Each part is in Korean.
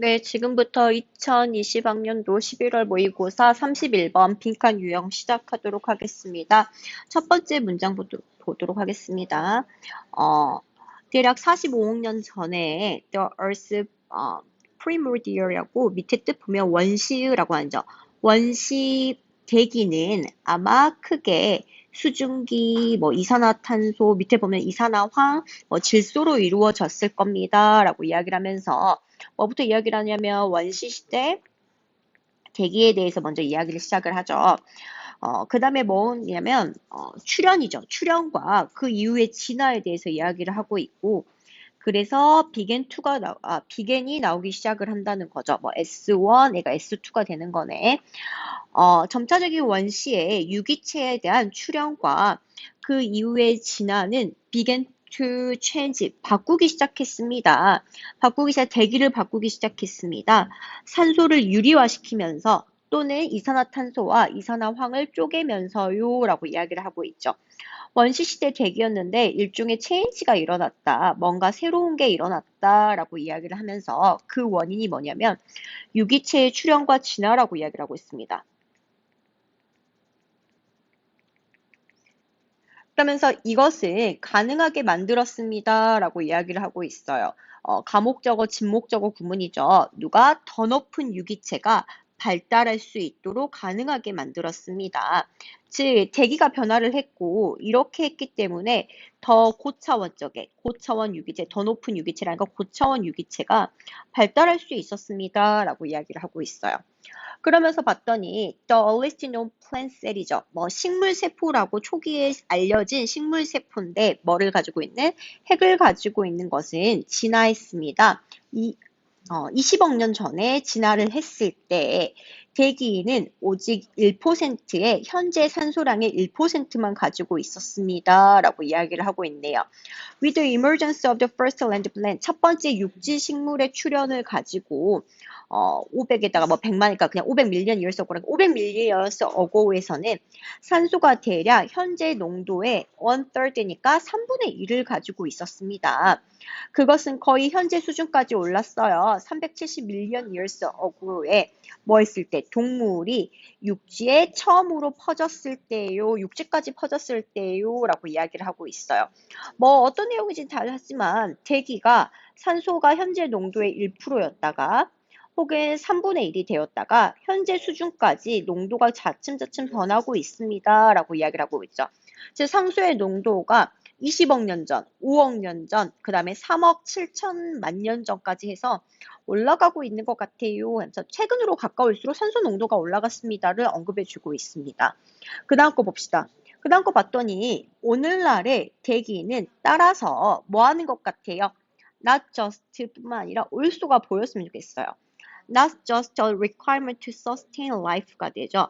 네, 지금부터 2020학년도 11월 모의고사 31번 빈칸 유형 시작하도록 하겠습니다. 첫 번째 문장 보도록 하겠습니다. 어, 대략 45억 년 전에 The Earth's primordial이라고 밑에 뜻 보면 원시라고 하죠. 원시 대기는 아마 크게 수증기, 이산화탄소, 밑에 보면 이산화황, 질소로 이루어졌을 겁니다. 라고 이야기를 하면서 뭐부터 이야기를 하냐면 원시시대 대기에 대해서 먼저 이야기를 시작을 하죠. 그 다음에 뭐냐면 출현이죠. 출현과 그 이후의 진화에 대해서 이야기를 하고 있고 그래서 비겐이 나오기 시작을 한다는 거죠. S1, 얘가 S2가 되는 거네. 점차적인 원시의 유기체에 대한 출현과 그 이후의 진화는 began to change, 바꾸기 시작했습니다. 대기를 바꾸기 시작했습니다. 산소를 유리화시키면서 또는 이산화탄소와 이산화황을 쪼개면서요 라고 이야기를 하고 있죠. 원시시대 대기였는데 일종의 체인지가 일어났다. 뭔가 새로운 게 일어났다 라고 이야기를 하면서 그 원인이 뭐냐면 유기체의 출현과 진화라고 이야기를 하고 있습니다. 그러면서 이것을 가능하게 만들었습니다. 라고 이야기를 하고 있어요. 가목적어, 진목적어 구문이죠. 누가 더 높은 유기체가 발달할 수 있도록 가능하게 만들었습니다. 즉, 대기가 변화를 했고, 이렇게 했기 때문에 더 고차원 유기체, 더 높은 유기체라는 건 고차원 유기체가 발달할 수 있었습니다. 라고 이야기를 하고 있어요. 그러면서 봤더니 The earliest known plant cell이죠. 식물세포라고 초기에 알려진 식물세포인데 뭐를 가지고 있는? 핵을 가지고 있는 것은 진화했습니다. 20억 년 전에 진화를 했을 때 대기는 오직 1%의 현재 산소량의 1%만 가지고 있었습니다. 라고 이야기를 하고 있네요. With the emergence of the first land plant, 첫 번째 육지 식물의 출현을 가지고 500에다가 100만이니까 그냥 500밀리언 years ago라고 500밀리언 years ago에서는 산소가 대략 현재 농도의 1/3니까 3분의 1을 가지고 있었습니다. 그것은 거의 현재 수준까지 올랐어요. 370밀리언 years ago에 뭐 했을 때 동물이 육지에 처음으로 퍼졌을 때요. 육지까지 퍼졌을 때요. 라고 이야기를 하고 있어요. 어떤 내용인지 잘 하지만 대기가 산소가 현재 농도의 1%였다가 혹은 3분의 1이 되었다가 현재 수준까지 농도가 차츰차츰 변하고 있습니다. 라고 이야기를 하고 있죠. 즉 산소의 농도가 20억 년 전, 5억 년 전, 그 다음에 3억 7천만 년 전까지 해서 올라가고 있는 것 같아요. 그래서 최근으로 가까울수록 산소 농도가 올라갔습니다를 언급해주고 있습니다. 그 다음 거 봅시다. 그 다음 거 봤더니 오늘날의 대기는 따라서 뭐 하는 것 같아요? Not just 뿐만 아니라 올소가 보였으면 좋겠어요. Not just a requirement to sustain life가 되죠.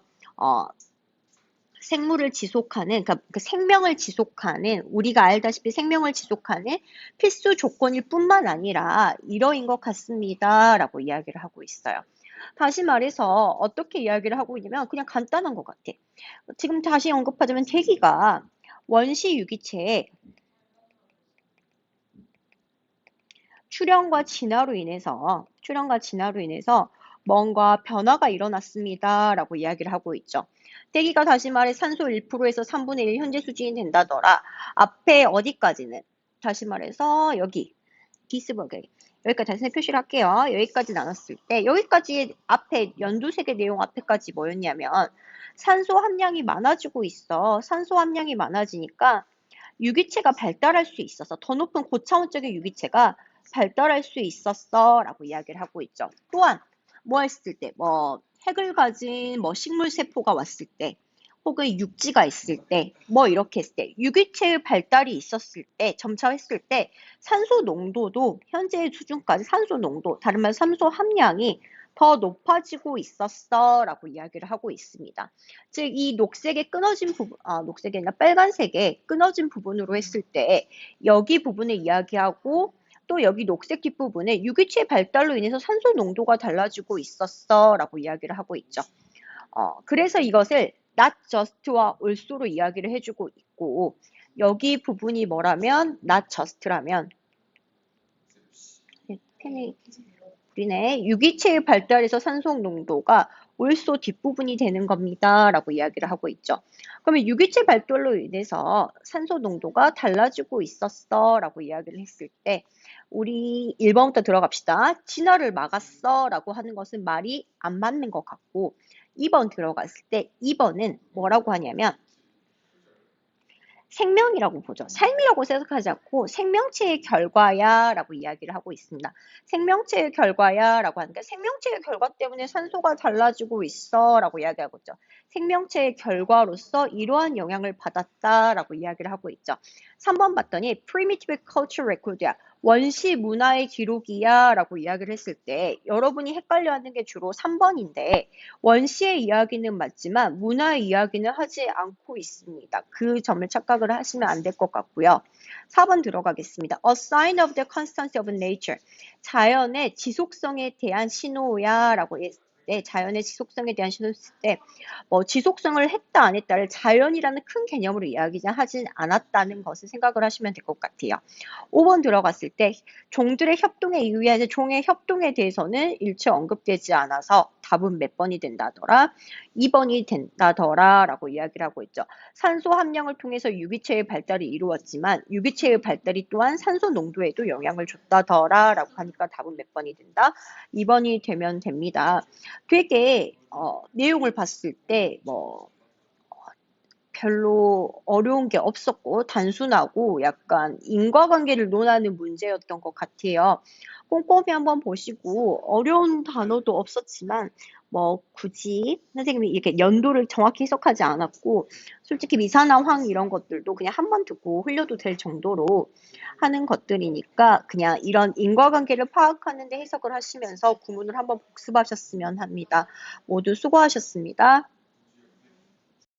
생물을 지속하는, 그러니까 그 생명을 지속하는, 우리가 알다시피 생명을 지속하는 필수 조건일 뿐만 아니라 이러인 것 같습니다. 라고 이야기를 하고 있어요. 다시 말해서 어떻게 이야기를 하고 있냐면 그냥 간단한 것 같아. 지금 다시 언급하자면 대기가 원시 유기체의 출현과 진화로 인해서 뭔가 변화가 일어났습니다. 라고 이야기를 하고 있죠. 대기가 다시 말해 산소 1%에서 3분의 1 현재 수준이 된다더라. 앞에 어디까지는? 다시 말해서 여기 기스버그 여기까지 다시 표시를 할게요. 여기까지 나눴을 때 여기까지 앞에 연두색의 내용 앞에까지 뭐였냐면 산소 함량이 많아지고 있어. 산소 함량이 많아지니까 유기체가 발달할 수 있어서 더 높은 고차원적인 유기체가 발달할 수 있었어 라고 이야기를 하고 있죠. 또한 뭐 했을 때 핵을 가진 식물 세포가 왔을 때 혹은 육지가 있을 때 이렇게 했을 때 유기체의 발달이 있었을 때 점차했을 때 산소 농도도 현재의 수준까지 산소 농도 다른 말 산소 함량이 더 높아지고 있었어 라고 이야기를 하고 있습니다. 즉 이 녹색의 끊어진 부분 녹색이 아니라 빨간색의 끊어진 부분으로 했을 때 여기 부분을 이야기하고 또 여기 녹색 뒷부분에 유기체 발달로 인해서 산소 농도가 달라지고 있었어 라고 이야기를 하고 있죠. 그래서 이것을 not just와 also로 이야기를 해주고 있고 여기 부분이 뭐라면 not just라면 펜이 우리네 유기체의 발달에서 산소 농도가 올소 뒷부분이 되는 겁니다. 라고 이야기를 하고 있죠. 그러면 유기체 발달로 인해서 산소 농도가 달라지고 있었어. 라고 이야기를 했을 때 우리 1번부터 들어갑시다. 진화를 막았어. 라고 하는 것은 말이 안 맞는 것 같고 2번 들어갔을 때 2번은 뭐라고 하냐면 생명이라고 보죠. 삶이라고 생각하지 않고 생명체의 결과야 라고 이야기를 하고 있습니다. 생명체의 결과야 라고 하니까 생명체의 결과 때문에 산소가 달라지고 있어 라고 이야기하고 있죠. 생명체의 결과로서 이러한 영향을 받았다 라고 이야기를 하고 있죠. 3번 봤더니 primitive culture record야. 원시 문화의 기록이야 라고 이야기를 했을 때 여러분이 헷갈려하는 게 주로 3번인데 원시의 이야기는 맞지만 문화의 이야기는 하지 않고 있습니다. 그 점을 착각을 하시면 안 될 것 같고요. 4번 들어가겠습니다. A sign of the constancy of nature. 자연의 지속성에 대한 신호야 라고 했을 때 자연의 지속성에 대한 신호였을 때 지속성을 했다 안 했다를 자연이라는 큰 개념으로 이야기하진 않았다는 것을 생각을 하시면 될 것 같아요. 5번 들어갔을 때 종들의 협동에 의한 종의 협동에 대해서는 일체 언급되지 않아서 답은 몇 번이 된다더라? 2번이 된다더라 라고 이야기를 하고 있죠. 산소 함량을 통해서 유기체의 발달이 이루어졌지만 유기체의 발달이 또한 산소 농도에도 영향을 줬다더라 라고 하니까 답은 몇 번이 된다? 2번이 되면 됩니다. 되게 내용을 봤을 때 별로 어려운 게 없었고 단순하고 약간 인과관계를 논하는 문제였던 것 같아요. 꼼꼼히 한번 보시고 어려운 단어도 없었지만 굳이 선생님이 이렇게 연도를 정확히 해석하지 않았고 솔직히 미사나 황 이런 것들도 그냥 한번 듣고 흘려도 될 정도로 하는 것들이니까 그냥 이런 인과관계를 파악하는 데 해석을 하시면서 구문을 한번 복습하셨으면 합니다. 모두 수고하셨습니다.